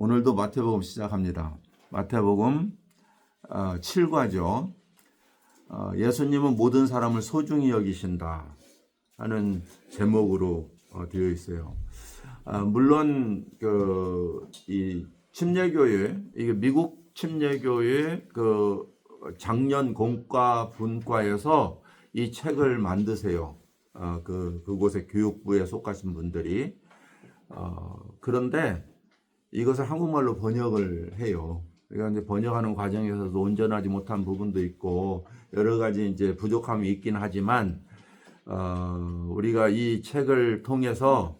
오늘도 마태복음 시작합니다. 마태복음 7과죠. 예수님은 모든 사람을 소중히 여기신다 하는 제목으로 되어 있어요. 물론 이 침례교회, 이게 미국 침례교회 작년 공과 분과에서 이 책을 만드세요. 그곳의 교육부에 속하신 분들이. 그런데 이것을 한국말로 번역을 해요. 그러니까 이제 번역하는 과정에서도 온전하지 못한 부분도 있고 여러 가지 이제 부족함이 있긴 하지만 우리가 이 책을 통해서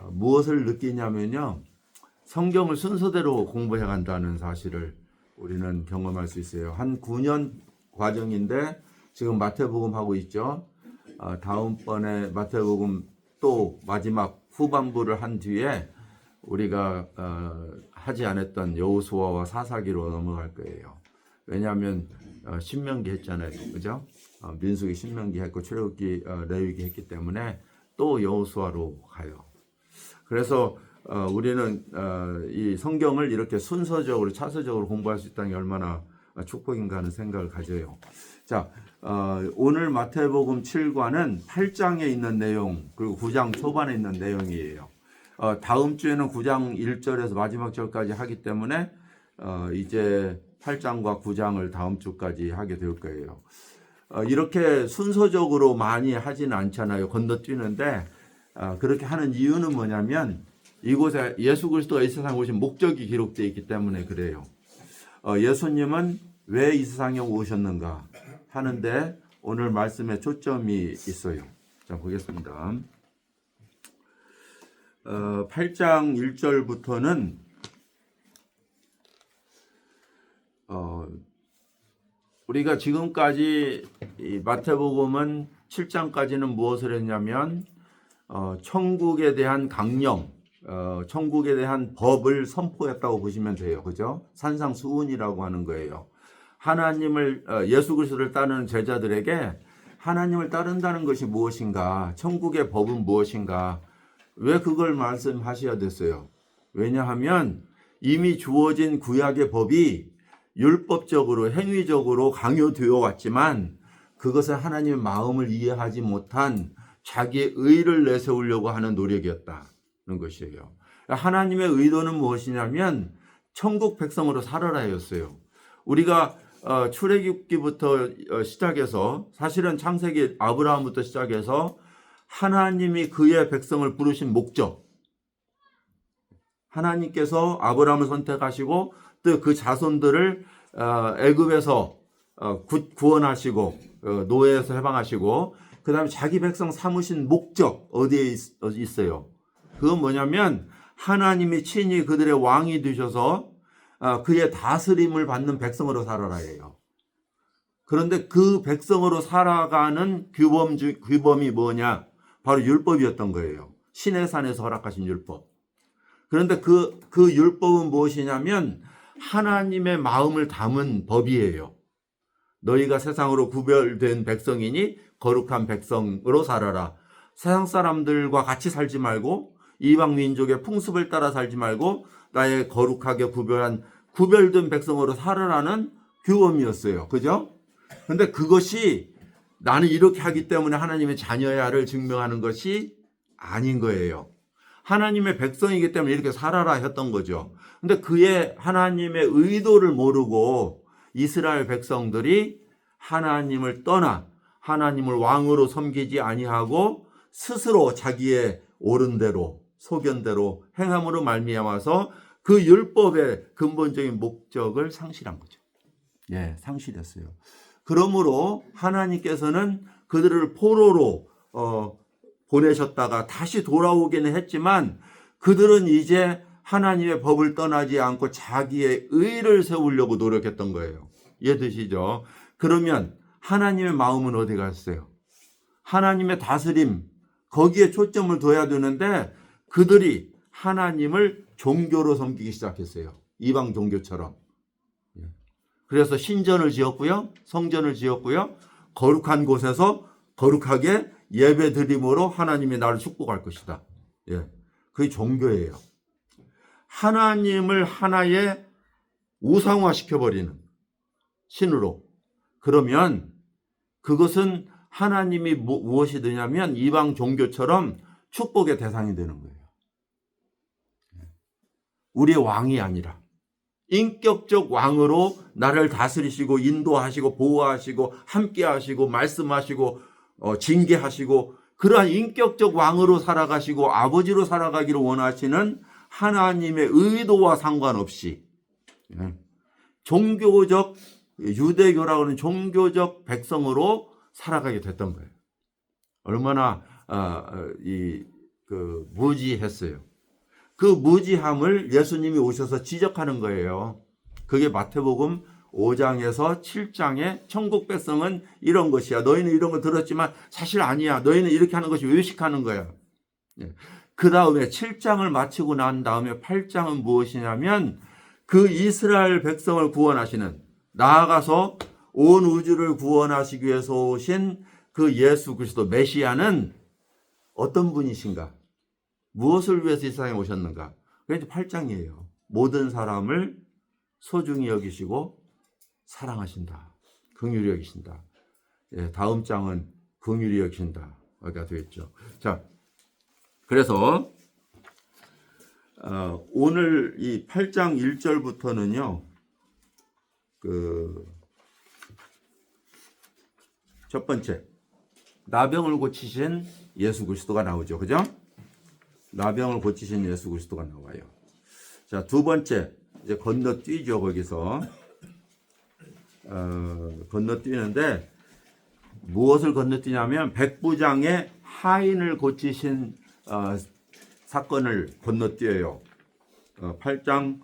무엇을 느끼냐면요, 성경을 순서대로 공부해 간다는 사실을 우리는 경험할 수 있어요. 한 9년 과정인데 지금 마태복음 하고 있죠. 다음번에 마태복음 또 마지막 후반부를 한 뒤에 우리가 하지 않았던 여호수아와 사사기로 넘어갈 거예요. 왜냐하면 신명기 했잖아요, 그죠? 민수기, 신명기 했고 출애굽기, 레위기 했기 때문에 또 여호수아로 가요. 그래서 우리는 이 성경을 이렇게 순서적으로 차서적으로 공부할 수 있다는 게 얼마나 축복인가 하는 생각을 가져요. 자, 오늘 마태복음 7과는 8장에 있는 내용 그리고 9장 초반에 있는 내용이에요. 다음 주에는 9장 1절에서 마지막 절까지 하기 때문에 이제 8장과 9장을 다음 주까지 하게 될 거예요. 이렇게 순서적으로 많이 하지는 않잖아요. 건너뛰는데 그렇게 하는 이유는 뭐냐면 이곳에 예수 그리스도가 이 세상에 오신 목적이 기록되어 있기 때문에 그래요. 예수님은 왜 이 세상에 오셨는가 하는데 오늘 말씀에 초점이 있어요. 자, 보겠습니다. 8장 1절부터는 우리가 지금까지 이 마태복음은 7장까지는 무엇을 했냐면 천국에 대한 강령, 천국에 대한 법을 선포했다고 보시면 돼요. 그죠? 산상수훈이라고 하는 거예요. 하나님을 예수 그리스도를 따르는 제자들에게 하나님을 따른다는 것이 무엇인가, 천국의 법은 무엇인가, 왜 그걸 말씀하셔야 됐어요? 왜냐하면 이미 주어진 구약의 법이 율법적으로 행위적으로 강요되어 왔지만 그것은 하나님의 마음을 이해하지 못한 자기의 의를 내세우려고 하는 노력이었다는 것이에요. 하나님의 의도는 무엇이냐면 천국 백성으로 살아라였어요. 우리가 출애굽기부터 시작해서 사실은 창세기 아브라함부터 시작해서 하나님이 그의 백성을 부르신 목적, 하나님께서 아브라함을 선택하시고 또 그 자손들을 애굽에서 구원하시고 노예에서 해방하시고 그 다음에 자기 백성 삼으신 목적 어디에 있어요? 그건 뭐냐면 하나님이 친히 그들의 왕이 되셔서 그의 다스림을 받는 백성으로 살아라예요. 그런데 그 백성으로 살아가는 규범이 뭐냐? 바로 율법이었던 거예요. 시내산에서 허락하신 율법. 그런데 그 율법은 무엇이냐면 하나님의 마음을 담은 법이에요. 너희가 세상으로 구별된 백성이니 거룩한 백성으로 살아라. 세상 사람들과 같이 살지 말고 이방 민족의 풍습을 따라 살지 말고 나의 거룩하게 구별된 백성으로 살아라는 규범이었어요. 그죠? 근데 그것이 나는 이렇게 하기 때문에 하나님의 자녀야를 증명하는 것이 아닌 거예요. 하나님의 백성이기 때문에 이렇게 살아라 했던 거죠. 근데 그의 하나님의 의도를 모르고 이스라엘 백성들이 하나님을 떠나 하나님을 왕으로 섬기지 아니하고 스스로 자기의 옳은 대로 소견대로 행함으로 말미암아서 그 율법의 근본적인 목적을 상실한 거죠. 예, 상실했어요. 그러므로 하나님께서는 그들을 포로로 보내셨다가 다시 돌아오기는 했지만 그들은 이제 하나님의 법을 떠나지 않고 자기의 의를 세우려고 노력했던 거예요. 이해되시죠? 그러면 하나님의 마음은 어디 갔어요? 하나님의 다스림, 거기에 초점을 둬야 되는데 그들이 하나님을 종교로 섬기기 시작했어요. 이방 종교처럼. 그래서 신전을 지었고요. 성전을 지었고요. 거룩한 곳에서 거룩하게 예배 드림으로 하나님이 나를 축복할 것이다. 예. 그게 종교예요. 하나님을 하나의 우상화 시켜버리는 신으로. 그러면 그것은 하나님이 무엇이 되냐면 이방 종교처럼 축복의 대상이 되는 거예요. 우리의 왕이 아니라 인격적 왕으로 나를 다스리시고 인도하시고 보호하시고 함께하시고 말씀하시고 징계하시고 그러한 인격적 왕으로 살아가시고 아버지로 살아가기를 원하시는 하나님의 의도와 상관없이 종교적 유대교라고 하는 종교적 백성으로 살아가게 됐던 거예요. 얼마나 무지했어요. 그 무지함을 예수님이 오셔서 지적하는 거예요. 그게 마태복음 5장에서 7장에 천국 백성은 이런 것이야. 너희는 이런 거 들었지만 사실 아니야. 너희는 이렇게 하는 것이 외식하는 거야. 그 다음에 7장을 마치고 난 다음에 8장은 무엇이냐면 그 이스라엘 백성을 구원하시는, 나아가서 온 우주를 구원하시기 위해서 오신 그 예수 그리스도 메시아는 어떤 분이신가? 무엇을 위해서 이 세상에 오셨는가? 그게 8장이에요. 모든 사람을 소중히 여기시고 사랑하신다. 긍휼히 여기신다. 다음 장은 긍휼히 여기신다가 되겠죠. 자, 그래서 오늘 이 8장 1절부터는요. 첫 번째, 나병을 고치신 예수 그리스도가 나오죠. 그죠? 나병을 고치신 예수 그리스도가 나와요. 자, 두 번째, 이제 건너뛰죠. 거기서 건너뛰는데 무엇을 건너뛰냐면 백부장의 하인을 고치신 사건을 건너뛰어요. 8장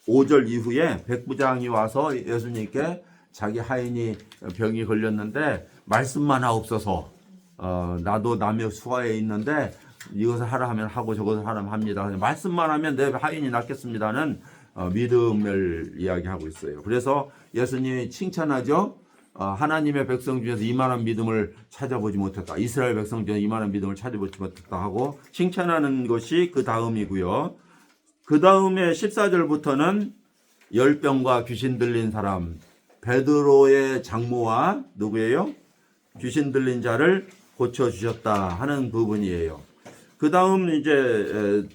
5절 이후에 백부장이 와서 예수님께 자기 하인이 병이 걸렸는데 말씀만 하옵소서. 나도 남의 수하에 있는데 이것을 하라 하면 하고 저것을 하라 하면 합니다. 말씀만 하면 내 하인이 낫겠습니다는 믿음을 이야기하고 있어요. 그래서 예수님이 칭찬하죠. 하나님의 백성 중에서 이만한 믿음을 찾아보지 못했다. 이스라엘 백성 중에 이만한 믿음을 찾아보지 못했다 하고 칭찬하는 것이 그 다음이고요. 그 다음에 14절부터는 열병과 귀신 들린 사람, 베드로의 장모와 누구예요? 귀신 들린 자를 고쳐주셨다 하는 부분이에요. 그 다음 이제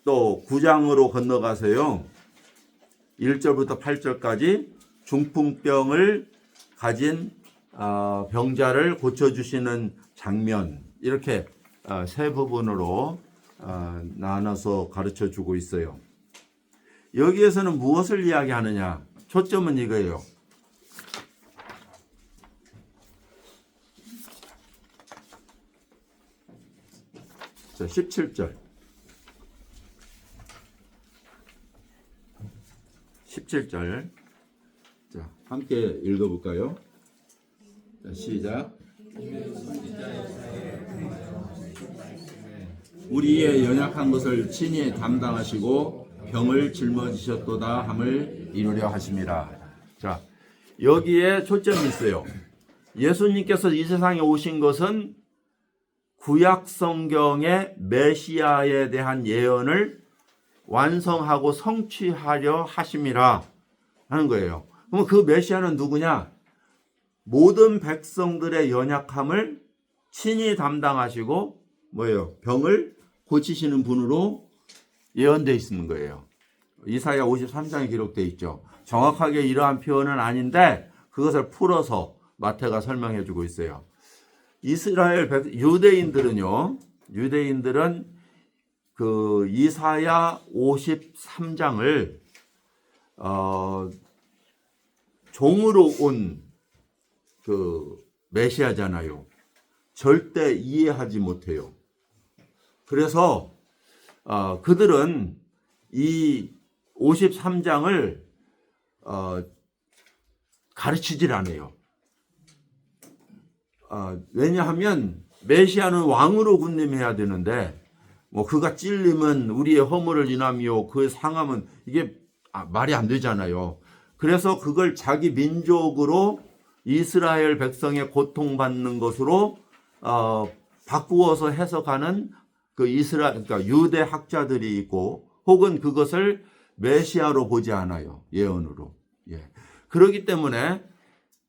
또 9장으로 건너가세요. 1절부터 8절까지 중풍병을 가진 병자를 고쳐주시는 장면, 이렇게 세 부분으로 나눠서 가르쳐주고 있어요. 여기에서는 무엇을 이야기하느냐? 초점은 이거예요. 자, 17절. 17절. 자, 함께 읽어볼까요? 자, 시작. 우리의 연약한 것을 친히 담당하시고 병을 짊어지셨도다 함을 이루려 하심이라. 자, 여기에 초점이 있어요. 예수님께서 이 세상에 오신 것은 구약 성경의 메시아에 대한 예언을 완성하고 성취하려 하심이라 하는 거예요. 그럼 그 메시아는 누구냐? 모든 백성들의 연약함을 친히 담당하시고 뭐예요? 병을 고치시는 분으로 예언되어 있는 거예요. 이사야 53장에 기록되어 있죠. 정확하게 이러한 표현은 아닌데 그것을 풀어서 마태가 설명해 주고 있어요. 이스라엘 유대인들은 그 이사야 53장을 종으로 온 그 메시아잖아요. 절대 이해하지 못해요. 그래서 그들은 이 53장을 가르치질 않아요. 왜냐하면 메시아는 왕으로 군림해야 되는데 뭐 그가 찔리면 우리의 허물을 인하며 그 상함은 이게 말이 안 되잖아요. 그래서 그걸 자기 민족으로 이스라엘 백성의 고통받는 것으로 바꾸어서 해석하는 그 이스라엘, 그러니까 유대 학자들이 있고, 혹은 그것을 메시아로 보지 않아요. 예언으로. 예. 그렇기 때문에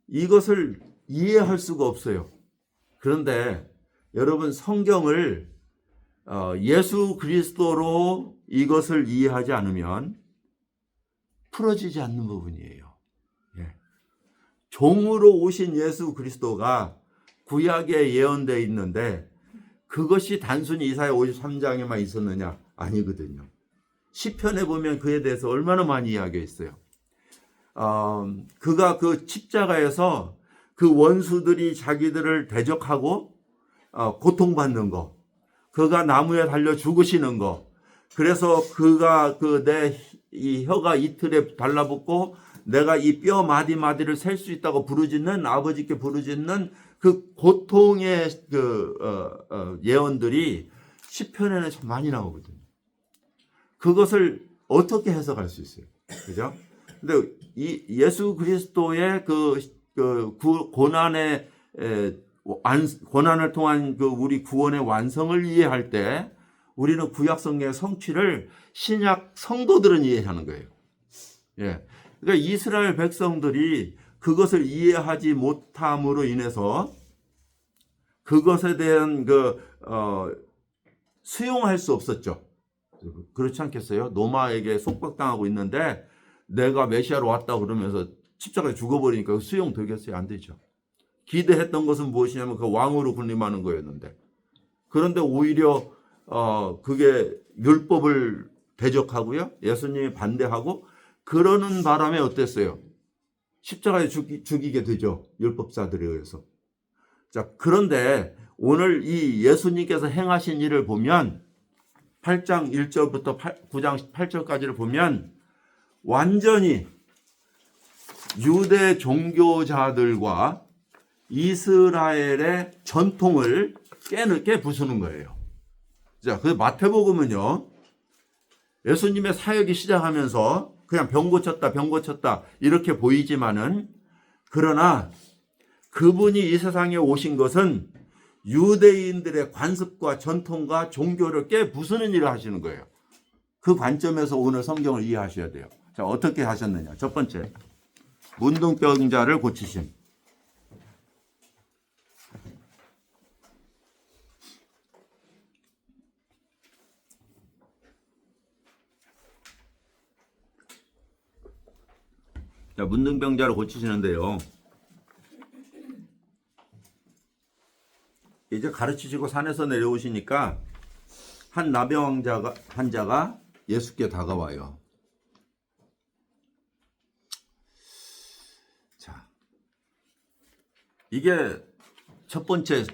이것을 이해할 수가 없어요. 그런데 여러분, 성경을 예수 그리스도로 이것을 이해하지 않으면 풀어지지 않는 부분이에요. 예. 종으로 오신 예수 그리스도가 구약에 예언되어 있는데 그것이 단순히 이사야 53장에만 있었느냐? 아니거든요. 시편에 보면 그에 대해서 얼마나 많이 이야기했어요. 그가 그 십자가에서 그 원수들이 자기들을 대적하고 고통받는 거, 그가 나무에 달려 죽으시는 거, 그래서 그가 이 혀가 이틀에 달라붙고 내가 이 뼈 마디마디를 셀 수 있다고 부르짖는, 아버지께 부르짖는 그 고통의 예언들이 시편에는 참 많이 나오거든요. 그것을 어떻게 해석할 수 있어요? 그죠? 근데 이 예수 그리스도의 고난을 통한 우리 구원의 완성을 이해할 때 우리는 구약 성경의 성취를 신약 성도들은 이해하는 거예요. 예. 그러니까 이스라엘 백성들이 그것을 이해하지 못함으로 인해서 그것에 대한 수용할 수 없었죠. 그렇지 않겠어요? 노마에게 속박당하고 있는데 내가 메시아로 왔다 그러면서 십자가에 죽어버리니까 수용되겠어요? 안 되죠. 기대했던 것은 무엇이냐면 그 왕으로 군림하는 거였는데, 그런데 오히려 그게 율법을 대적하고요, 예수님이 반대하고 그러는 바람에 어땠어요? 십자가에 죽이게 되죠. 율법사들에 의해서. 자, 그런데 오늘 이 예수님께서 행하신 일을 보면 8장 1절부터 9장 8절까지를 보면 완전히 유대 종교자들과 이스라엘의 전통을 깨부수는 거예요. 자, 그 마태복음은요, 예수님의 사역이 시작하면서 그냥 병 고쳤다 이렇게 보이지만은, 그러나 그분이 이 세상에 오신 것은 유대인들의 관습과 전통과 종교를 깨부수는 일을 하시는 거예요. 그 관점에서 오늘 성경을 이해하셔야 돼요. 자, 어떻게 하셨느냐? 첫 번째, 문둥병자를 고치심. 자, 문둥병자를 고치시는데요, 이제 가르치시고 산에서 내려오시니까 한 나병 환자가 예수께 다가와요. 자, 이게 첫 번째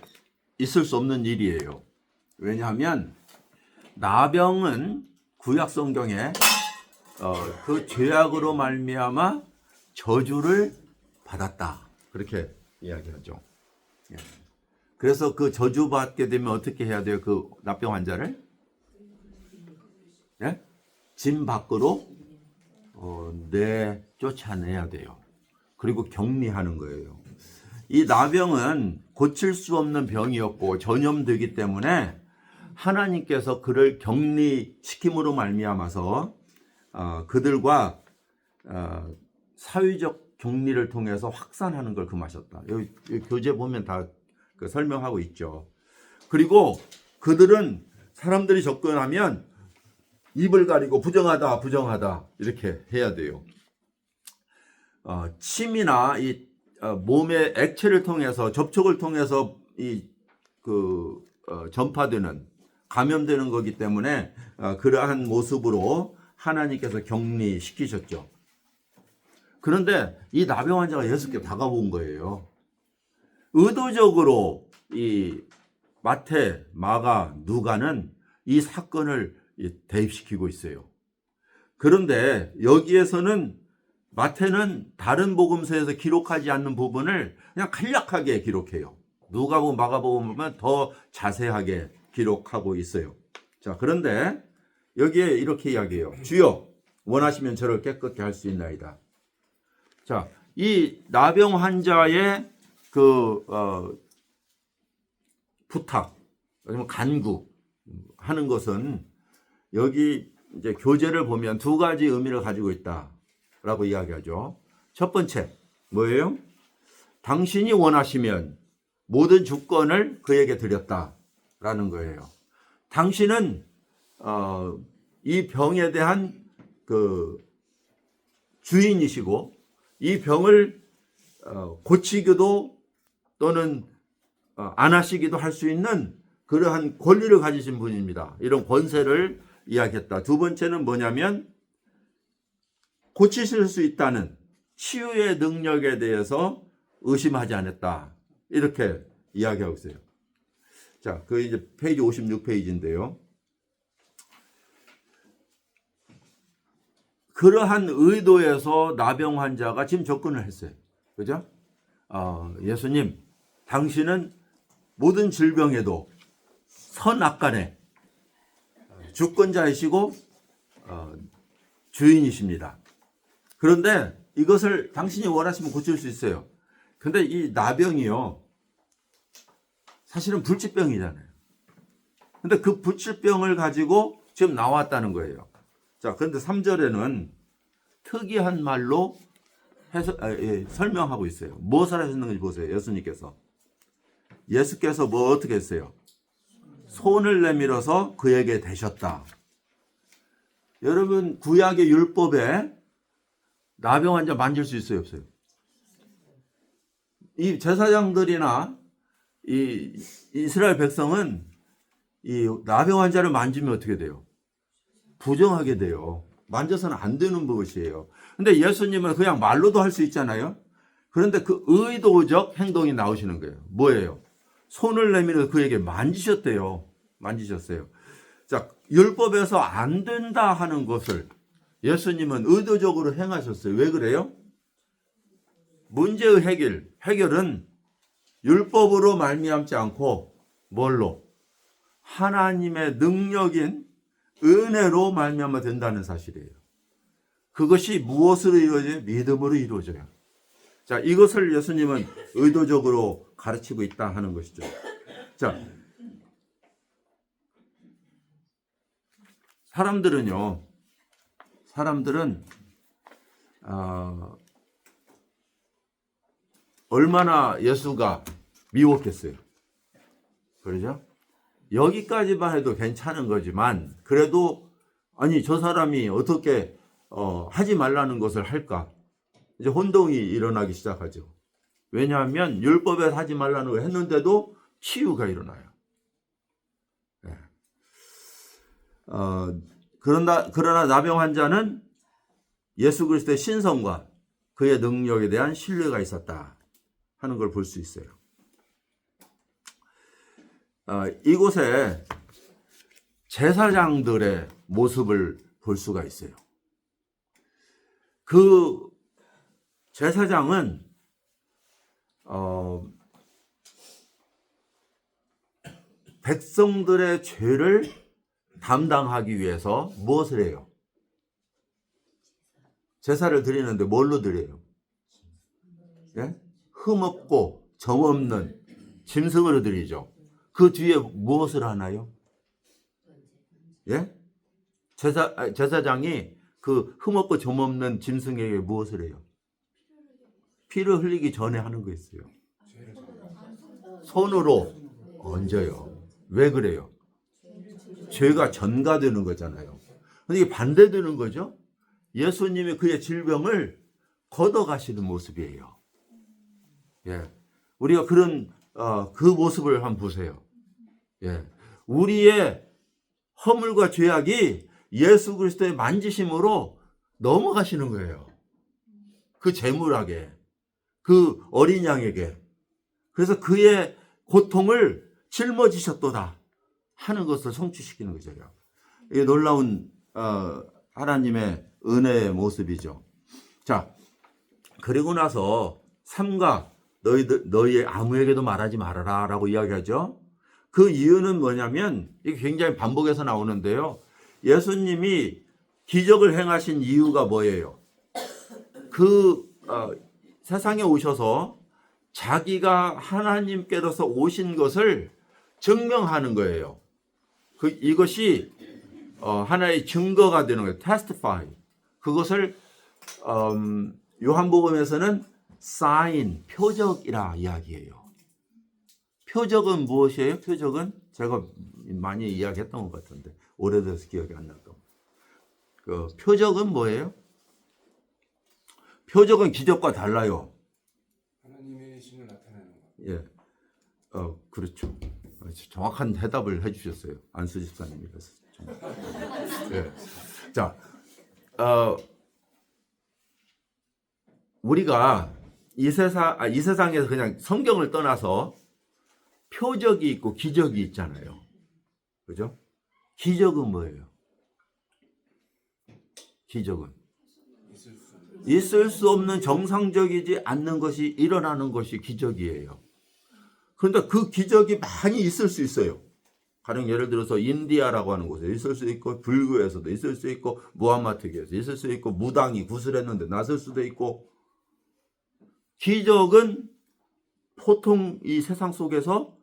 있을 수 없는 일이에요. 왜냐하면 나병은 구약 성경에 그 죄악으로 말미암아 저주를 받았다, 그렇게 이야기하죠. 예. 그래서 그 저주 받게 되면 어떻게 해야 돼요? 그 나병 환자를 진 밖으로 쫓아내야 돼요. 그리고 격리하는 거예요. 이 나병은 고칠 수 없는 병이었고 전염되기 때문에 하나님께서 그를 격리시킴으로 말미암아서 그들과 사회적 격리를 통해서 확산하는 걸 금하셨다. 여기 교재 보면 다 설명하고 있죠. 그리고 그들은 사람들이 접근하면 입을 가리고 부정하다 이렇게 해야 돼요. 침이나 이 몸의 액체를 통해서, 접촉을 통해서 전파되는, 감염되는 거기 때문에 그러한 모습으로 하나님께서 격리시키셨죠. 그런데 이 나병 환자가 예수께 다가온 거예요. 의도적으로 이 마태, 마가, 누가는 이 사건을 대입시키고 있어요. 그런데 여기에서는 마태는 다른 복음서에서 기록하지 않는 부분을 그냥 간략하게 기록해요. 누가복음, 마가복음 보면 더 자세하게 기록하고 있어요. 자, 그런데 여기에 이렇게 이야기해요. 주여, 원하시면 저를 깨끗게 할 수 있나이다. 자, 이 나병 환자의 부탁, 아니면 간구, 하는 것은 여기 이제 교재를 보면 두 가지 의미를 가지고 있다라고 이야기하죠. 첫 번째 뭐예요? 당신이 원하시면 모든 주권을 그에게 드렸다라는 거예요. 당신은 이 병에 대한 그 주인이시고 이 병을 고치기도 또는 안 하시기도 할 수 있는 그러한 권리를 가지신 분입니다. 이런 권세를 이야기했다. 두 번째는 뭐냐면 고치실 수 있다는 치유의 능력에 대해서 의심하지 않았다. 이렇게 이야기하고 있어요. 자, 그 이제 페이지 56페이지인데요. 그러한 의도에서 나병 환자가 지금 접근을 했어요. 그죠? 예수님, 당신은 모든 질병에도 선악간에 주권자이시고 주인이십니다. 그런데 이것을 당신이 원하시면 고칠 수 있어요. 근데 이 나병이요, 사실은 불치병이잖아요. 근데 그 불치병을 가지고 지금 나왔다는 거예요. 자, 그런데 3절에는 특이한 말로 설명하고 있어요. 무엇을 하셨는지 보세요. 예수께서 뭐 어떻게 했어요? 손을 내밀어서 그에게 대셨다. 여러분, 구약의 율법에 나병 환자 만질 수 있어요, 없어요? 이 제사장들이나 이 이스라엘 백성은 이 나병 환자를 만지면 어떻게 돼요? 부정하게 돼요. 만져서는 안 되는 것이에요. 근데 예수님은 그냥 말로도 할 수 있잖아요. 그런데 그 의도적 행동이 나오시는 거예요. 뭐예요? 손을 내밀어서 그에게 만지셨대요. 만지셨어요. 자, 율법에서 안 된다 하는 것을 예수님은 의도적으로 행하셨어요. 왜 그래요? 문제의 해결은 율법으로 말미암지 않고 뭘로? 하나님의 능력인 은혜로 말미암아 된다는 사실이에요. 그것이 무엇으로 이루어져요? 믿음으로 이루어져요. 자, 이것을 예수님은 의도적으로 가르치고 있다 하는 것이죠. 자, 사람들은 얼마나 예수가 미웠겠어요. 그러죠? 여기까지만 해도 괜찮은 거지만 그래도 아니 저 사람이 어떻게 하지 말라는 것을 할까? 이제 혼동이 일어나기 시작하죠. 왜냐하면 율법에서 하지 말라는 걸 했는데도 치유가 일어나요. 네. 그러나 나병 환자는 예수 그리스도의 신성과 그의 능력에 대한 신뢰가 있었다 하는 걸 볼 수 있어요. 이곳에 제사장들의 모습을 볼 수가 있어요. 그 제사장은 백성들의 죄를 담당하기 위해서 무엇을 해요? 제사를 드리는데 뭘로 드려요? 예? 흠없고 점없는 짐승으로 드리죠. 그 뒤에 무엇을 하나요? 예? 제사장이 그 흠없고 점없는 짐승에게 무엇을 해요? 피를 흘리기 전에 하는 거 있어요. 손으로 얹어요. 왜 그래요? 죄가 전가되는 거잖아요. 근데 이게 반대되는 거죠. 예수님이 그의 질병을 걷어가시는 모습이에요. 예, 우리가 그런 그 모습을 한번 보세요. 예, 우리의 허물과 죄악이 예수 그리스도의 만지심으로 넘어가시는 거예요. 그 제물하게, 그 어린 양에게. 그래서 그의 고통을 짊어지셨도다 하는 것을 성취시키는 거죠. 이게 놀라운 하나님의 은혜의 모습이죠. 자, 그리고 나서 삼가 너희 아무에게도 말하지 말아라 라고 이야기하죠. 그 이유는 뭐냐면 이게 굉장히 반복해서 나오는데요. 예수님이 기적을 행하신 이유가 뭐예요? 세상에 오셔서 자기가 하나님께로서 오신 것을 증명하는 거예요. 이것이 하나의 증거가 되는 거예요. testify. 그것을 요한복음에서는 sign, 표적이라 이야기해요. 표적은 무엇이에요? 표적은 제가 많이 이야기했던 것 같은데 오래돼서 기억이 안 날까. 그 표적은 뭐예요? 표적은 기적과 달라요. 하나님의 신을 나타내는 것. 예, 그렇죠. 정확한 대답을 해주셨어요. 안수 집사님이라서. 예. 자, 우리가 이 세상에서 그냥 성경을 떠나서 표적이 있고 기적이 있잖아요. 그죠? 기적은 뭐예요? 기적은 있을 수 없는 정상적이지 않는 것이 일어나는 것이 기적이에요. 그런데 그 기적이 많이 있을 수 있어요. 가령 예를 들어서 인디아라고 하는 곳에 있을 수 있고, 불교에서도 있을 수 있고, 무함마트교에서 있을 수 있고, 무당이 구슬했는데 났을 수도 있고. 기적은 보통 이 세상 속에서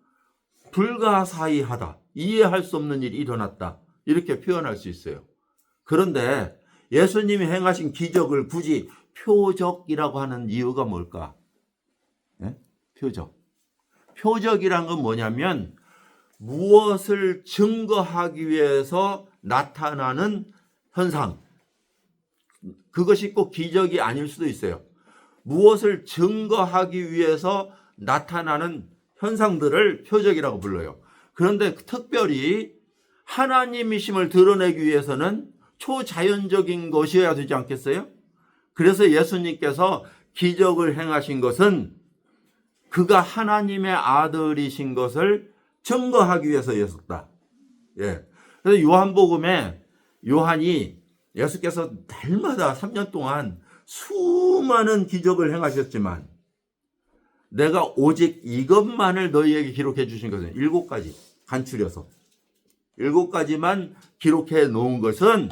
불가사의하다, 이해할 수 없는 일이 일어났다, 이렇게 표현할 수 있어요. 그런데 예수님이 행하신 기적을 굳이 표적이라고 하는 이유가 뭘까? 네? 표적. 표적이란 건 뭐냐면 무엇을 증거하기 위해서 나타나는 현상. 그것이 꼭 기적이 아닐 수도 있어요. 무엇을 증거하기 위해서 나타나는 현상들을 표적이라고 불러요. 그런데 특별히 하나님이심을 드러내기 위해서는 초자연적인 것이어야 되지 않겠어요? 그래서 예수님께서 기적을 행하신 것은 그가 하나님의 아들이신 것을 증거하기 위해서였었다. 예. 그래서 요한복음에 요한이 예수께서 날마다 3년 동안 수많은 기적을 행하셨지만 내가 오직 이것만을 너희에게 기록해 주신 것은 7가지 간추려서 7가지만 기록해 놓은 것은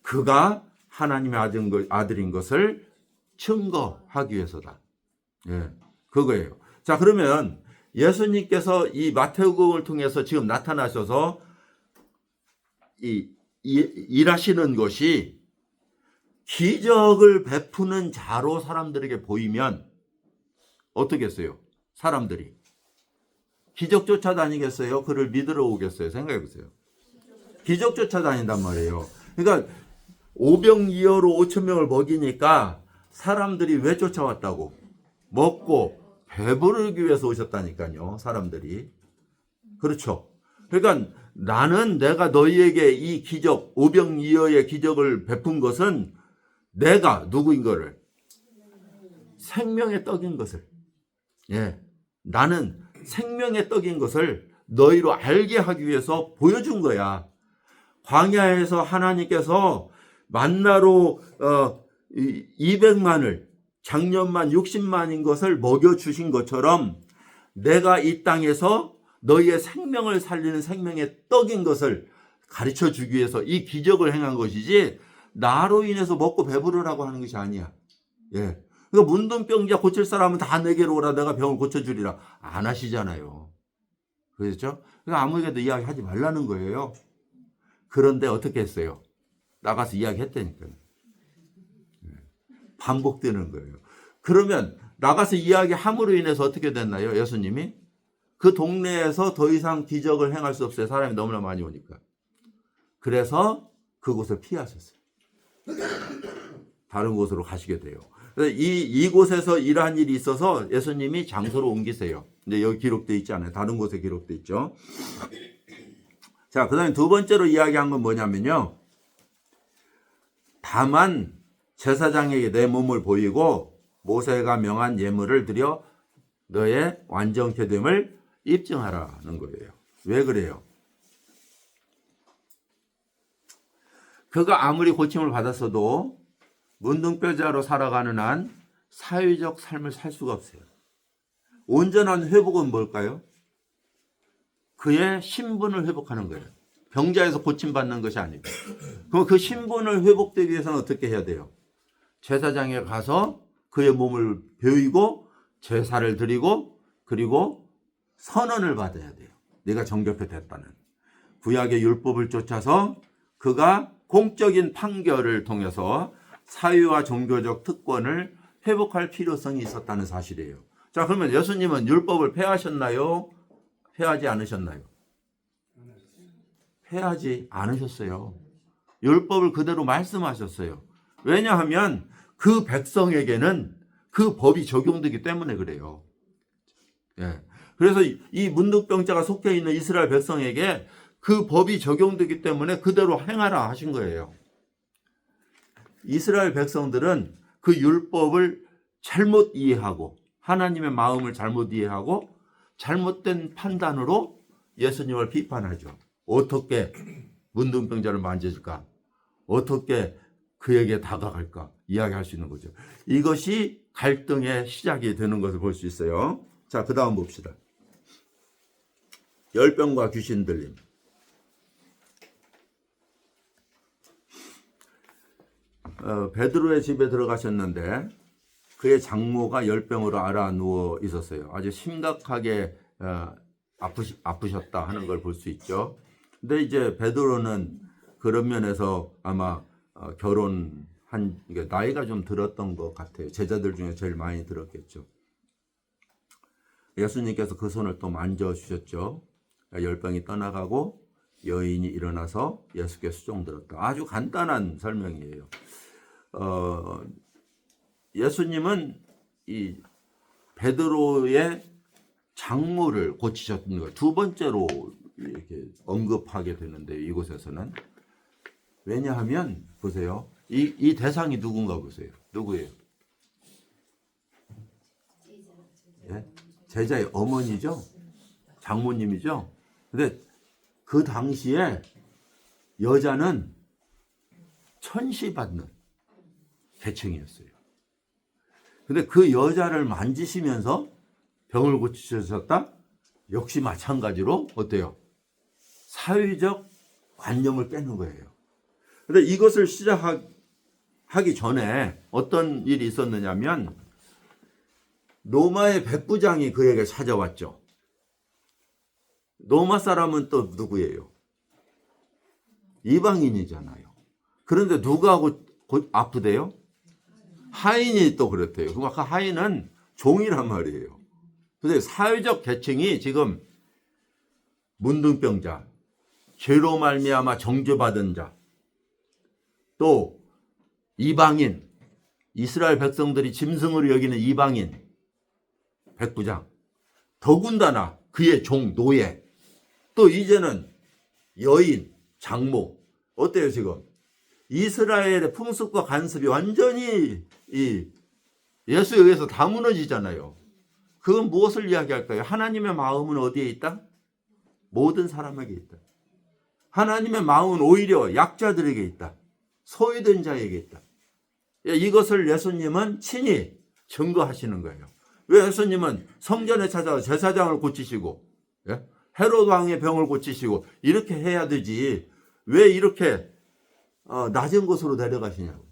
그가 하나님의 아들인 것을 증거하기 위해서다. 예, 그거예요. 자, 그러면 예수님께서 이 마태복음을 통해서 지금 나타나셔서 일하시는 것이 기적을 베푸는 자로 사람들에게 보이면 어떻겠어요? 사람들이 기적 쫓아다니겠어요? 그를 믿으러 오겠어요? 생각해 보세요. 기적 쫓아다닌단 말이에요. 그러니까 오병이어로 5,000명을 먹이니까 사람들이 왜 쫓아왔다고? 먹고 배부르기 위해서 오셨다니까요. 사람들이. 그렇죠. 그러니까 나는 내가 너희에게 이 기적, 오병이어의 기적을 베푼 것은 내가 누구인 거를 생명의 떡인 것을, 예, 나는 생명의 떡인 것을 너희로 알게 하기 위해서 보여준 거야. 광야에서 하나님께서 만나로 200만을 작년만 60만인 것을 먹여주신 것처럼 내가 이 땅에서 너희의 생명을 살리는 생명의 떡인 것을 가르쳐 주기 위해서 이 기적을 행한 것이지 나로 인해서 먹고 배부르라고 하는 것이 아니야. 예. 그러니까 문둥병자 고칠 사람은 다 내게로 오라 내가 병을 고쳐주리라 안 하시잖아요. 그렇죠? 그러니까 아무에게도 이야기하지 말라는 거예요. 그런데 어떻게 했어요? 나가서 이야기했다니까요. 반복되는 거예요. 그러면 나가서 이야기함으로 인해서 어떻게 됐나요? 예수님이? 그 동네에서 더 이상 기적을 행할 수 없어요. 사람이 너무나 많이 오니까. 그래서 그곳을 피하셨어요. 다른 곳으로 가시게 돼요. 이곳에서 일한 일이 있어서 예수님이 장소로 옮기세요. 근데 여기 기록되어 있지 않아요. 다른 곳에 기록되어 있죠. 자, 그 다음에 두 번째로 이야기한 건 뭐냐면요. 다만 제사장에게 내 몸을 보이고 모세가 명한 예물을 드려 너의 완전케 됨을 입증하라는 거예요. 왜 그래요? 그가 아무리 고침을 받았어도 문둥병자로 살아가는 한 사회적 삶을 살 수가 없어요. 온전한 회복은 뭘까요? 그의 신분을 회복하는 거예요. 병자에서 고침받는 것이 아니고. 그럼 그 신분을 회복되기 위해서는 어떻게 해야 돼요? 제사장에 가서 그의 몸을 베이고 제사를 드리고 그리고 선언을 받아야 돼요. 네가 정결케 됐다는. 구약의 율법을 쫓아서 그가 공적인 판결을 통해서 사회와 종교적 특권을 회복할 필요성이 있었다는 사실이에요. 자, 그러면 예수님은 율법을 폐하셨나요? 폐하지 않으셨나요? 폐하지 않으셨어요. 율법을 그대로 말씀하셨어요. 왜냐하면 그 백성에게는 그 법이 적용되기 때문에 그래요. 예. 그래서 이 문둥병자가 속해 있는 이스라엘 백성에게 그 법이 적용되기 때문에 그대로 행하라 하신 거예요. 이스라엘 백성들은 그 율법을 잘못 이해하고 하나님의 마음을 잘못 이해하고 잘못된 판단으로 예수님을 비판하죠. 어떻게 문둥병자를 만져줄까? 어떻게 그에게 다가갈까? 이야기할 수 있는 거죠. 이것이 갈등의 시작이 되는 것을 볼 수 있어요. 자, 그 다음 봅시다. 열병과 귀신 들림. 베드로의 집에 들어가셨는데 그의 장모가 열병으로 앓아 누워 있었어요. 아주 심각하게 아프셨다 하는 걸 볼 수 있죠. 근데 이제 베드로는 그런 면에서 아마 결혼한 나이가 좀 들었던 것 같아요. 제자들 중에 제일 많이 들었겠죠. 예수님께서 그 손을 또 만져주셨죠. 열병이 떠나가고 여인이 일어나서 예수께 수종들었다. 아주 간단한 설명이에요. 예수님은 이 베드로의 장모를 고치셨던 거 두 번째로 이렇게 언급하게 되는데 이곳에서는 왜냐하면 보세요. 이 대상이 누군가 보세요. 누구예요? 예? 제자의 어머니죠. 장모님이죠. 근데 그 당시에 여자는 천시받는 계층이었어요. 근데 그 여자를 만지시면서 병을 고치셨다? 역시 마찬가지로 어때요? 사회적 관념을 깨는 거예요. 근데 이것을 시작하기 전에 어떤 일이 있었느냐면 로마의 백부장이 그에게 찾아왔죠. 로마 사람은 또 누구예요? 이방인이잖아요. 그런데 누가 아프대요? 하인이 또 그렇대요. 그 하인은 종이란 말이에요. 근데 사회적 계층이 지금 문둥병자, 죄로 말미암아 정죄받은 자, 또 이방인, 이스라엘 백성들이 짐승으로 여기는 이방인, 백부장, 더군다나 그의 종, 노예, 또 이제는 여인, 장모. 어때요 지금? 이스라엘의 풍습과 관습이 완전히 이 예수에 의해서 다 무너지잖아요. 그건 무엇을 이야기할까요? 하나님의 마음은 어디에 있다? 모든 사람에게 있다. 하나님의 마음은 오히려 약자들에게 있다. 소외된 자에게 있다. 이것을 예수님은 친히 증거하시는 거예요. 왜 예수님은 성전에 찾아서 제사장을 고치시고 헤롯 왕의 병을 고치시고 이렇게 해야 되지 왜 이렇게 낮은 곳으로 내려가시냐고.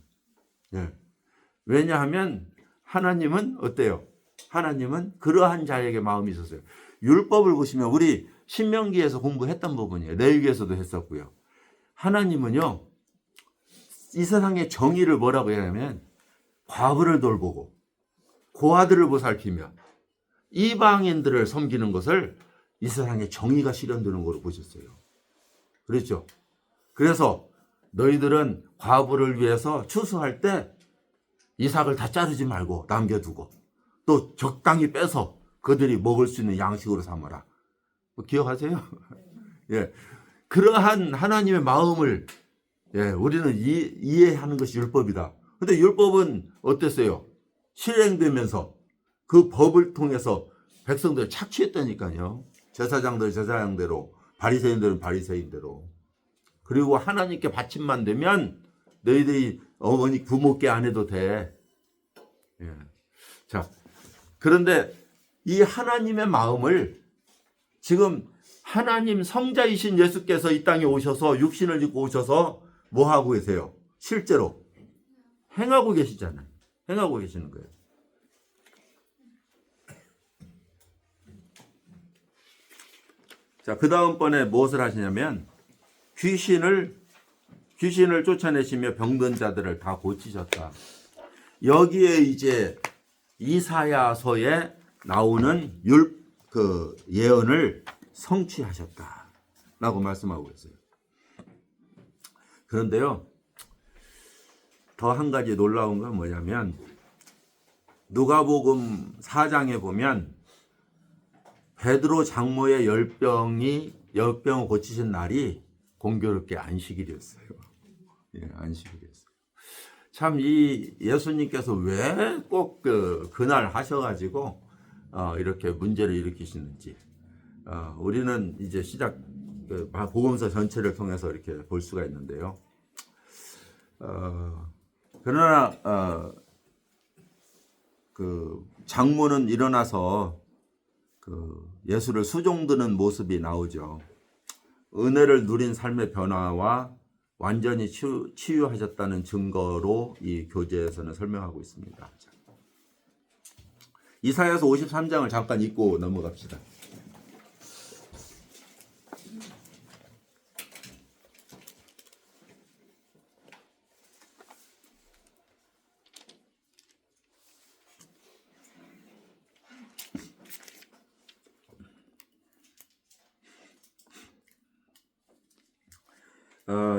왜냐하면 하나님은 어때요? 하나님은 그러한 자에게 마음이 있었어요. 율법을 보시면 우리 신명기에서 공부했던 부분이에요. 레위기에서도 했었고요. 하나님은요. 이 세상의 정의를 뭐라고 해야 하면 과부를 돌보고 고아들을 보살피며 이방인들을 섬기는 것을 이 세상에 정의가 실현되는 걸로 보셨어요. 그렇죠? 그래서 너희들은 과부를 위해서 추수할 때 이삭을 다 자르지 말고 남겨두고 또 적당히 빼서 그들이 먹을 수 있는 양식으로 삼아라. 기억하세요? 예, 그러한 하나님의 마음을 우리는 이해하는 것이 율법이다. 근데 율법은 어땠어요? 실행되면서 그 법을 통해서 백성들 착취했다니까요. 제사장들은 제사장대로, 바리새인들은 바리새인대로. 그리고 하나님께 바침만 되면 너희들이 어머니 부모께 안 해도 돼. 자, 그런데 이 하나님의 마음을 지금 하나님 성자이신 예수께서 이 땅에 오셔서 육신을 입고 오셔서 뭐 하고 계세요? 실제로 행하고 계시잖아요. 행하고 계시는 거예요. 자, 그 다음번에 무엇을 하시냐면 귀신을 쫓아내시며 병든 자들을 다 고치셨다. 여기에 이제 이사야서에 나오는 예언을 성취하셨다라고 말씀하고 있어요. 그런데요, 더 한 가지 놀라운 건 뭐냐면 누가복음 4장에 보면 베드로 장모의 열병을 고치신 날이 공교롭게 안식일이었어요. 예, 안식일이었어요. 참 이 예수님께서 왜 꼭 그날 하셔가지고 이렇게 문제를 일으키시는지 우리는 이제 복음서 전체를 통해서 이렇게 볼 수가 있는데요. 그러나 그 장모는 일어나서 예수를 수종드는 모습이 나오죠. 은혜를 누린 삶의 변화와 완전히 치유하셨다는 증거로 이 교재에서는 설명하고 있습니다. 이사야서 53장을 잠깐 읽고 넘어갑시다.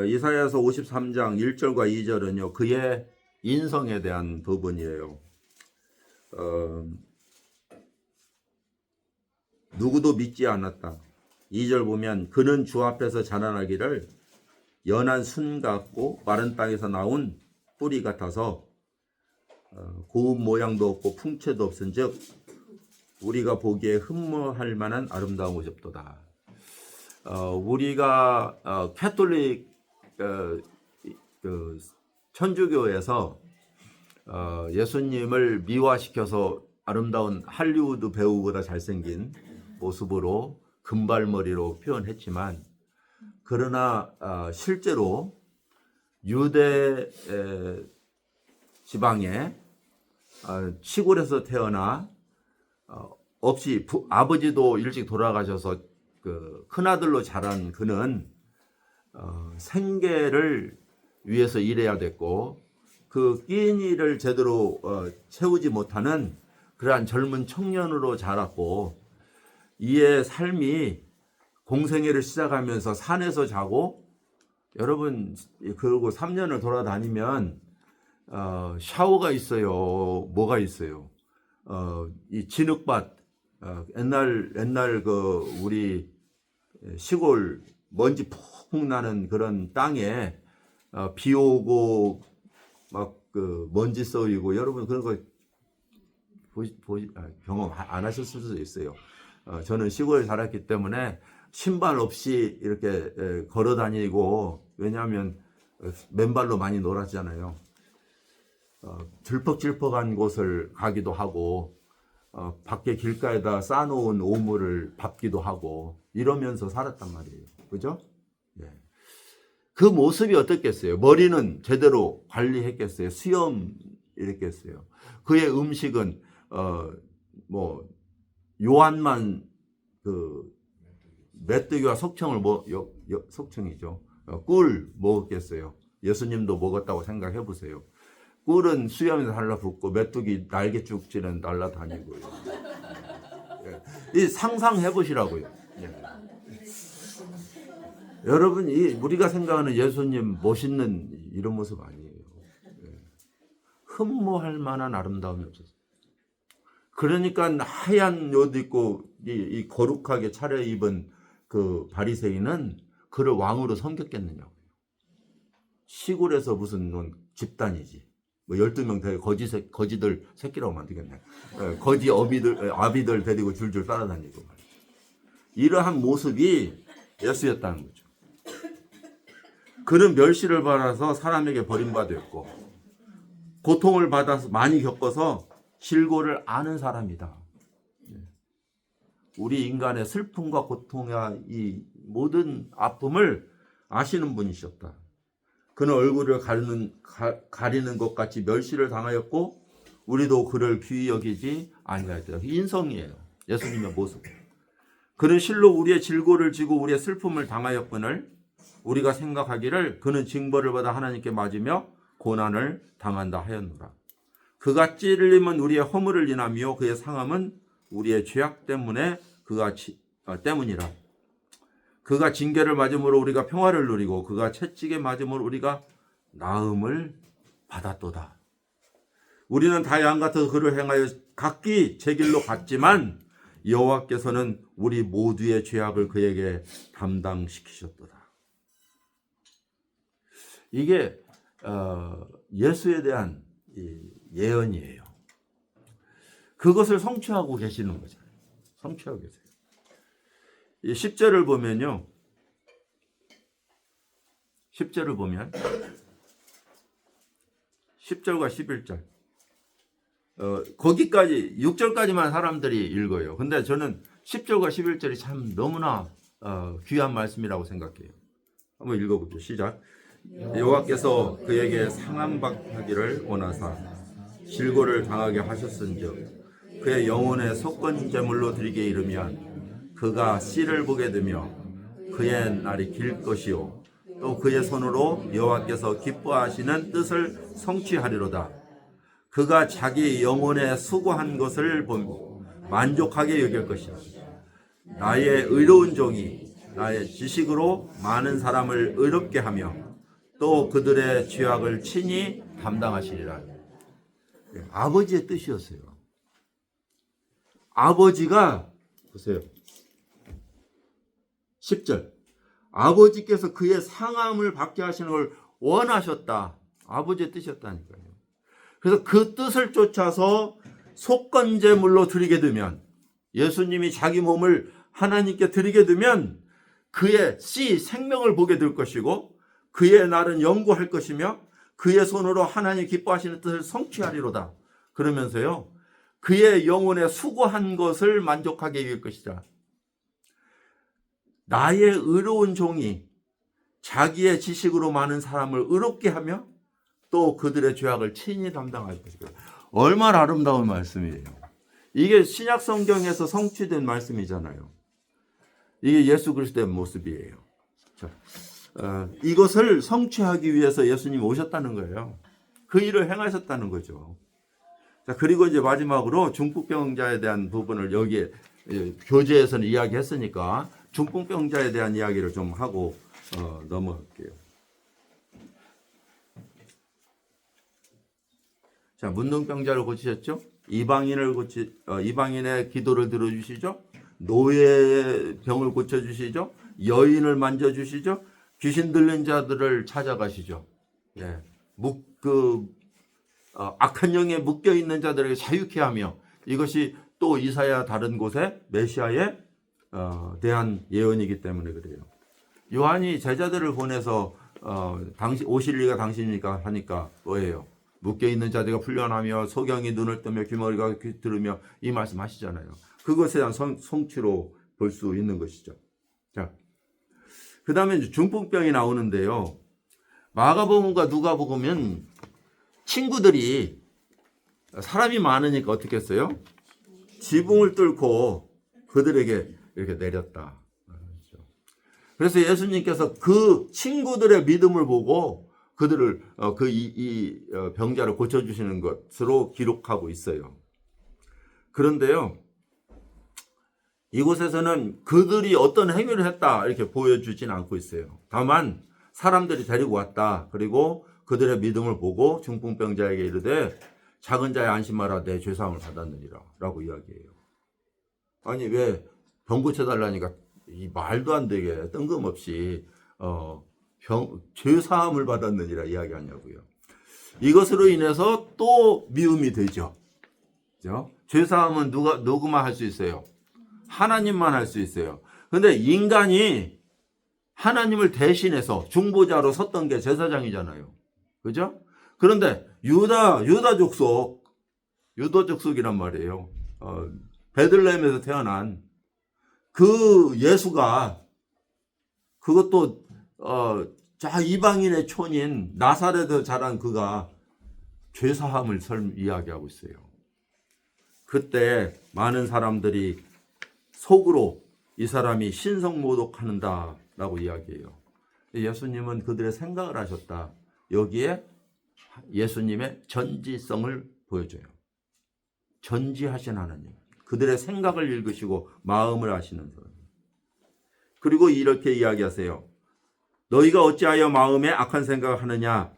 이사야서 53장 1절과 2절은요, 그의 인성에 대한 부분이에요. 누구도 믿지 않았다. 2절 보면 그는 주 앞에서 자라나기를 연한 순 같고 마른 땅에서 나온 뿌리 같아서 고운 모양도 없고 풍채도 없은즉 우리가 보기에 흠모할 만한 아름다운 것이 없도다. 우리가 캐톨릭 천주교에서 예수님을 미화시켜서 아름다운 할리우드 배우보다 잘생긴 모습으로 금발머리로 표현했지만, 그러나 실제로 유대 지방의 시골에서 태어나 없이 아버지도 일찍 돌아가셔서 큰아들로 자란 그는 생계를 위해서 일해야 됐고 그 끼니를 제대로 채우지 못하는 그러한 젊은 청년으로 자랐고, 이의 삶이 공생애를 시작하면서 산에서 자고, 여러분 그러고 3년을 돌아다니면 샤워가 있어요. 뭐가 있어요? 이 진흙밭, 옛날 우리 시골 먼지 푹 나는 그런 땅에 비 오고 막 먼지 썰이고, 여러분 그런 거 경험 안 하셨을 수도 있어요. 저는 시골에 자랐기 때문에 신발 없이 이렇게 걸어 다니고, 왜냐하면 맨발로 많이 놀았잖아요. 들퍽질퍽한 곳을 가기도 하고 밖에 길가에다 쌓아놓은 오물을 밟기도 하고 이러면서 살았단 말이에요. 그죠? 예. 그 모습이 어떻겠어요? 머리는 제대로 관리했겠어요? 수염 이랬겠어요? 그의 음식은 요한만 메뚜기와 석청을 석청이죠. 꿀 먹었겠어요? 예수님도 먹었다고 생각해 보세요. 꿀은 수염에서 달라붙고 메뚜기 날개죽지는 날라다니고요. 이 상상해 보시라고요. 예. 여러분, 우리가 생각하는 예수님 멋있는 이런 모습 아니에요. 예. 흠모할 만한 아름다움이 없었어요. 그러니까 하얀 옷 입고 이 거룩하게 차려입은 그 바리새인은 그를 왕으로 섬겼겠느냐고요. 시골에서 무슨 집단이지. 12명 되게 거지들 새끼라고 만들겠네. 거지 아비들 데리고 줄줄 따라다니고. 이러한 모습이 예수였다는 거죠. 그는 멸시를 받아서 사람에게 버림받았고 고통을 받아서 많이 겪어서 실고를 아는 사람이다. 우리 인간의 슬픔과 고통과 이 모든 아픔을 아시는 분이셨다. 그는 얼굴을 가리는 것 같이 멸시를 당하였고 우리도 그를 귀히 여기지 아니하였다. 인성이에요. 예수님의 모습. 그는 실로 우리의 질고를 지고 우리의 슬픔을 당하였거늘 우리가 생각하기를 그는 징벌을 받아 하나님께 맞으며 고난을 당한다 하였노라. 그가 찔림은 우리의 허물을 인하며 그의 상함은 우리의 죄악 때문에 때문이라. 그가 징계를 맞음으로 우리가 평화를 누리고 그가 채찍에 맞음으로 우리가 나음을 받았도다. 우리는 다 양 같아서 그를 행하여 각기 제 길로 갔지만 여호와께서는 우리 모두의 죄악을 그에게 담당시키셨도다. 이게 예수에 대한 예언이에요. 그것을 성취하고 계시는 거잖아요. 성취하고 계세요. 이 10절을 보면요. 10절을 보면 10절과 11절 거기까지 6절까지만 사람들이 읽어요. 근데 저는 10절과 11절이 참 너무나 귀한 말씀이라고 생각해요. 한번 읽어보죠. 시작. 여호와께서 그에게 상함받기를 원하사 질고를 당하게 하셨은즉 그의 영혼의 속건 제물로 드리게 이르면 그가 씨를 보게 되며 그의 날이 길 것이요 또 그의 손으로 여호와께서 기뻐하시는 뜻을 성취하리로다. 그가 자기 영혼에 수고한 것을 보고 만족하게 여길 것이다. 나의 의로운 종이 나의 지식으로 많은 사람을 의롭게 하며 또 그들의 죄악을 친히 담당하시리라. 아버지의 뜻이었어요. 아버지가 보세요. 10절 아버지께서 그의 상함을 받게 하시는 걸 원하셨다. 아버지의 뜻이었다니까요. 그래서 그 뜻을 쫓아서 속건제물로 드리게 되면 예수님이 자기 몸을 하나님께 드리게 되면 그의 씨 생명을 보게 될 것이고 그의 날은 영구할 것이며 그의 손으로 하나님 기뻐하시는 뜻을 성취하리로다. 그러면서요. 그의 영혼에 수고한 것을 만족하게 이길 것이다. 나의 의로운 종이 자기의 지식으로 많은 사람을 의롭게 하며 또 그들의 죄악을 친히 담당할 것이다. 얼마나 아름다운 말씀이에요. 이게 신약 성경에서 성취된 말씀이잖아요. 이게 예수 그리스도의 모습이에요. 자, 이것을 성취하기 위해서 예수님이 오셨다는 거예요. 그 일을 행하셨다는 거죠. 자, 그리고 이제 마지막으로 중풍병자에 대한 부분을 여기에 교재에서는 이야기했으니까 중풍병자에 대한 이야기를 좀 하고 넘어갈게요. 자, 문둥병자를 고치셨죠? 이방인의 기도를 들어주시죠? 노예의 병을 고쳐주시죠? 여인을 만져주시죠? 귀신 들린 자들을 찾아가시죠. 예. 악한 영에 묶여 있는 자들에게 자유케 하며 이것이 또 이사야 다른 곳에 메시아에 대한 예언이기 때문에 그래요. 요한이 제자들을 보내서 오실 리가 당신이니까 하니까 뭐예요? 묶여 있는 자들과 풀려나며 소경이 눈을 뜨며 귀머리가 들으며 이 말씀 하시잖아요. 그것에 대한 성취로 볼 수 있는 것이죠. 자, 그 다음에 중풍병이 나오는데요. 마가복음과 누가복음은 친구들이 사람이 많으니까 어떻게 했어요? 지붕을 뚫고 그들에게 이렇게 내렸다. 그래서 예수님께서 그 친구들의 믿음을 보고 그들을 병자를 고쳐주시는 것으로 기록하고 있어요. 그런데요, 이곳에서는 그들이 어떤 행위를 했다 이렇게 보여주진 않고 있어요. 다만 사람들이 데리고 왔다. 그리고 그들의 믿음을 보고 중풍병자에게 이르되 작은 자의 안심하라 내 죄사함을 받았느니라 라고 이야기해요. 아니 왜 병 고쳐달라니까 이 말도 안 되게 뜬금없이 죄사함을 받았느니라 이야기하냐고요. 이것으로 인해서 또 미움이 되죠. 그죠? 죄사함은 누구만 할 수 있어요? 하나님만 할 수 있어요. 그런데 인간이 하나님을 대신해서 중보자로 섰던 게 제사장이잖아요. 그죠? 그런데 유다 족속이란 말이에요. 베들레헴에서 태어난 그 예수가 그것도 이방인의 촌인 나사렛에서 자란 그가 죄사함을 이야기하고 있어요. 그때 많은 사람들이 속으로 이 사람이 신성모독한다 라고 이야기해요. 예수님은 그들의 생각을 하셨다. 여기에 예수님의 전지성을 보여줘요. 전지하신 하나님. 그들의 생각을 읽으시고 마음을 아시는 사람. 그리고 이렇게 이야기하세요. 너희가 어찌하여 마음에 악한 생각을 하느냐?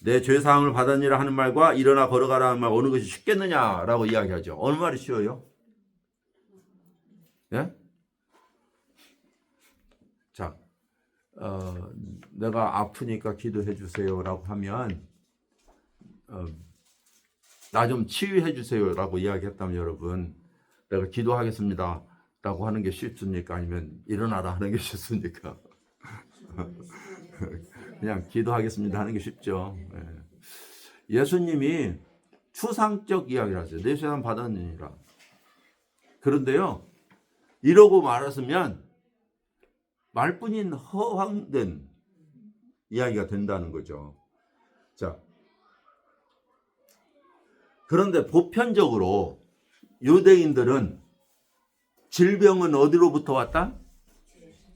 내 죄사함을 받았니라 하는 말과 일어나 걸어가라 하는 말 어느 것이 쉽겠느냐라고 이야기하죠. 어느 말이 쉬워요? 예? 자, 내가 아프니까 기도해 주세요라고 하면 나 좀 치유해 주세요라고 이야기했다면 여러분 내가 기도하겠습니다라고 하는 게 쉽습니까? 아니면 일어나라 하는 게 쉽습니까? 그냥 기도하겠습니다 하는 게 쉽죠. 예수님이 추상적 이야기를 하세요. 내 죄사함 받았느니라. 그런데요, 이러고 말았으면 말뿐인 허황된 이야기가 된다는 거죠. 자, 그런데 보편적으로 유대인들은 질병은 어디로부터 왔다?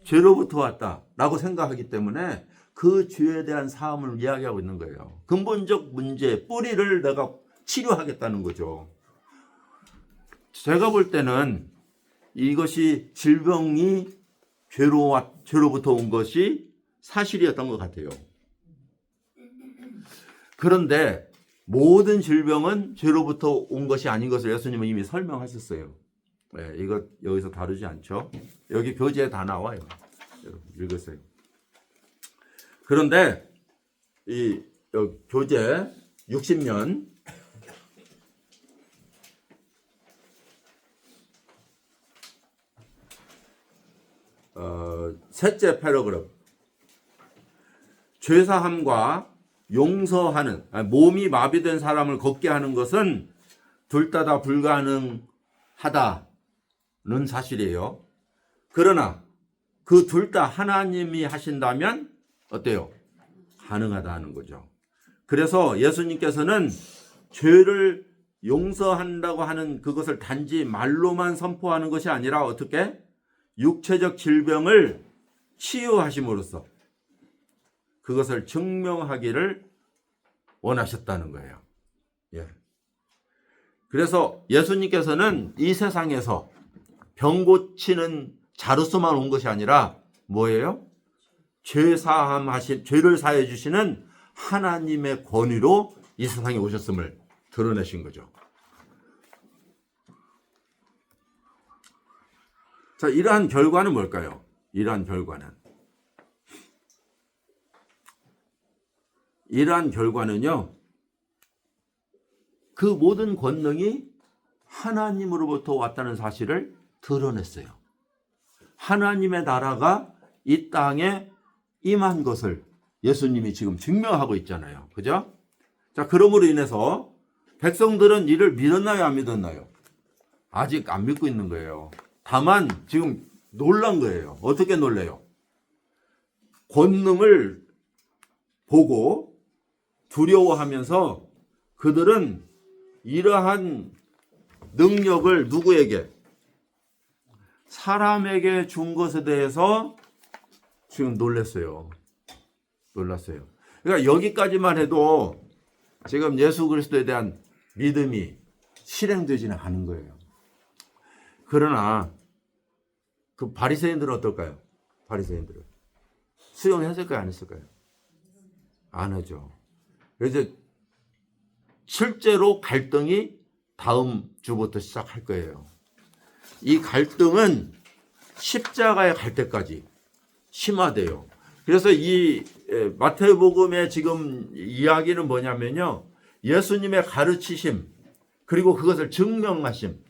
죄로부터 왔다라고 생각하기 때문에 그 죄에 대한 사함을 이야기하고 있는 거예요. 근본적 문제, 뿌리를 내가 치료하겠다는 거죠. 제가 볼 때는 이것이 질병이 죄로부터 온 것이 사실이었던 것 같아요. 그런데 모든 질병은 죄로부터 온 것이 아닌 것을 예수님은 이미 설명하셨어요. 네, 이거 여기서 다루지 않죠. 여기 교재에 다 나와요. 여러분 읽으세요. 그런데 이 교재 60면 셋째 패러그래프 죄사함과 용서하는 몸이 마비된 사람을 걷게 하는 것은 둘 다 불가능하다는 사실이에요. 그러나 그 둘 다 하나님이 하신다면 어때요? 가능하다는 거죠. 그래서 예수님께서는 죄를 용서한다고 하는 그것을 단지 말로만 선포하는 것이 아니라 어떻게? 육체적 질병을 치유하심으로써 그것을 증명하기를 원하셨다는 거예요. 예. 그래서 예수님께서는 이 세상에서 병 고치는 자로서만 온 것이 아니라 뭐예요? 죄를 사해 주시는 하나님의 권위로 이 세상에 오셨음을 드러내신 거죠. 자, 이러한 결과는 뭘까요? 이러한 결과는요, 그 모든 권능이 하나님으로부터 왔다는 사실을 드러냈어요. 하나님의 나라가 이 땅에 임한 것을 예수님이 지금 증명하고 있잖아요. 그죠? 자, 그러므로 인해서 백성들은 이를 믿었나요? 안 믿었나요? 아직 안 믿고 있는 거예요. 다만 지금 놀란 거예요. 어떻게 놀래요? 권능을 보고 두려워하면서 그들은 이러한 능력을 누구에게? 사람에게 준 것에 대해서 지금 놀랐어요. 그러니까 여기까지만 해도 지금 예수 그리스도에 대한 믿음이 실행되지는 않은 거예요. 그러나 그 바리새인들은 어떨까요? 바리새인들은 수용했을까요? 안 했을까요? 안 하죠. 그래서 실제로 갈등이 다음 주부터 시작할 거예요. 이 갈등은 십자가에 갈 때까지 심화돼요. 그래서 이 마태복음의 지금 이야기는 뭐냐면요, 예수님의 가르치심 그리고 그것을 증명하심,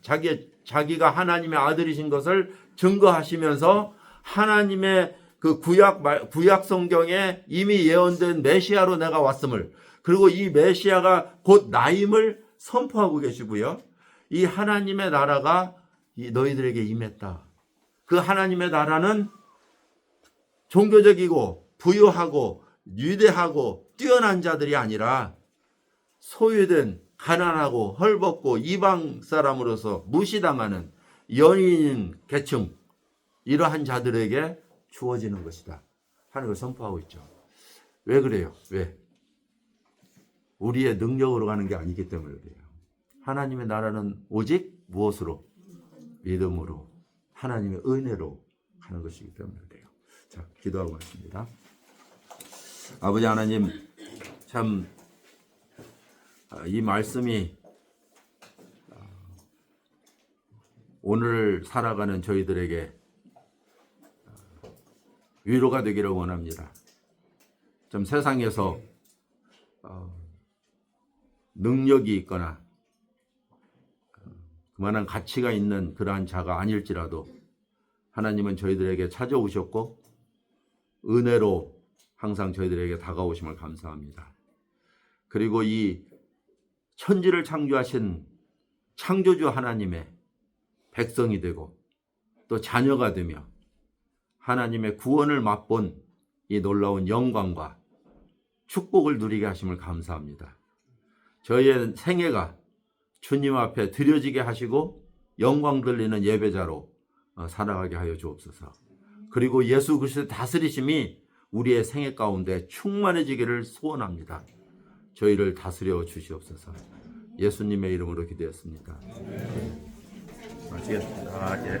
자기가 하나님의 아들이신 것을 증거하시면서 하나님의 그 구약 성경에 이미 예언된 메시아로 내가 왔음을, 그리고 이 메시아가 곧 나임을 선포하고 계시고요. 이 하나님의 나라가 너희들에게 임했다. 그 하나님의 나라는 종교적이고 부유하고 위대하고 뛰어난 자들이 아니라 소유된 가난하고 헐벗고 이방 사람으로서 무시당하는 연인 계층, 이러한 자들에게 주어지는 것이다 하는 걸 선포하고 있죠. 왜 그래요? 왜? 우리의 능력으로 가는 게 아니기 때문에 그래요. 하나님의 나라는 오직 무엇으로? 믿음으로, 하나님의 은혜로 하는 것이기 때문에 그래요. 자, 기도하고 있습니다. 아버지 하나님, 참 이 말씀이 오늘 살아가는 저희들에게 위로가 되기를 원합니다. 좀 세상에서 능력이 있거나 그만한 가치가 있는 그러한 자가 아닐지라도 하나님은 저희들에게 찾아오셨고 은혜로 항상 저희들에게 다가오심을 감사합니다. 그리고 이 천지를 창조하신 창조주 하나님의 백성이 되고 또 자녀가 되며 하나님의 구원을 맛본 이 놀라운 영광과 축복을 누리게 하심을 감사합니다. 저희의 생애가 주님 앞에 드려지게 하시고 영광 들리는 예배자로 살아가게 하여 주옵소서. 그리고 예수 그리스도의 다스리심이 우리의 생애 가운데 충만해지기를 소원합니다. 저희를 다스려 주시옵소서. 예수님의 이름으로 기도했습니다. 마치겠습니다. 예.